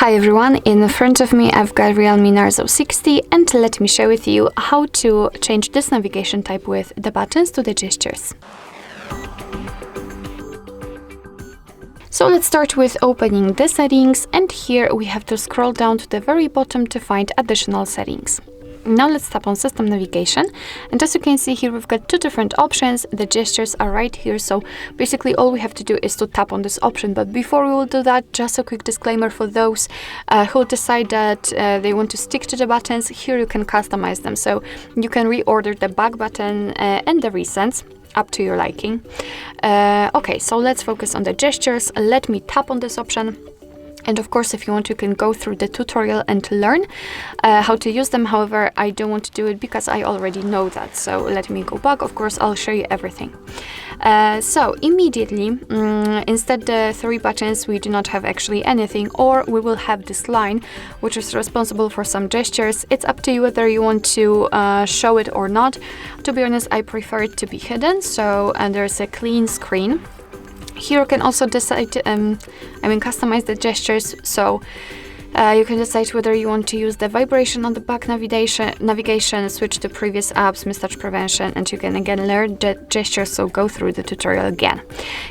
Hi everyone, in front of me I've got REALME Narzo 60 and let me share with you how to change this navigation type with the buttons to the gestures. So let's start with opening the settings, and here we have to scroll down to the very bottom to find additional settings. Now let's tap on system navigation, and as you can see here we've got two different options. The gestures are right here, so basically all we have to do is to tap on this option. But before we will do that, just a quick disclaimer for those who decide that they want to stick to the buttons. Here you can customize them, so you can reorder the back button and the recents up to your liking. Okay, so let's focus on the gestures. Let me tap on this option. And of course, if you want, you can go through the tutorial and learn how to use them. However, I don't want to do it because I already know that. So let me go back. Of course, I'll show you everything. So immediately, instead the three buttons, we do not have actually anything, or we will have this line, which is responsible for some gestures. It's up to you whether you want to show it or not. To be honest, I prefer it to be hidden. So there's a clean screen. Here you can also decide, customize the gestures, so you can decide whether you want to use the vibration on the back navigation, switch to previous apps, mistouch prevention, and you can again learn the gestures, so go through the tutorial again.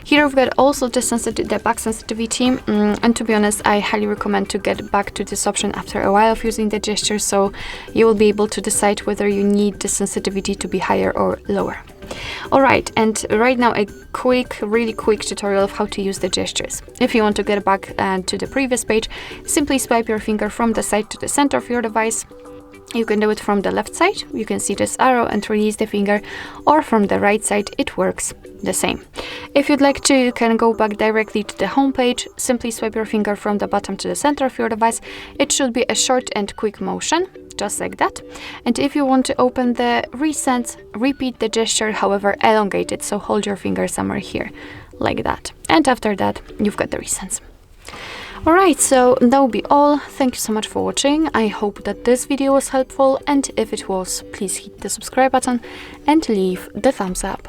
Here we've got also the back sensitivity, and to be honest, I highly recommend to get back to this option after a while of using the gestures, so you will be able to decide whether you need the sensitivity to be higher or lower. Alright, and right now a really quick tutorial of how to use the gestures. If you want to get back to the previous page, simply swipe your finger from the side to the center of your device. You can do it from the left side, you can see this arrow and release the finger, or from the right side, it works the same. If you'd like to, you can go back directly to the home page, simply swipe your finger from the bottom to the center of your device. It should be a short and quick motion, just like that. And if you want to open the recents, repeat the gesture, however elongate it, so hold your finger somewhere here, like that. And after that, you've got the recents. Alright, so that will be all. Thank you so much for watching. I hope that this video was helpful, and if it was, please hit the subscribe button and leave the thumbs up.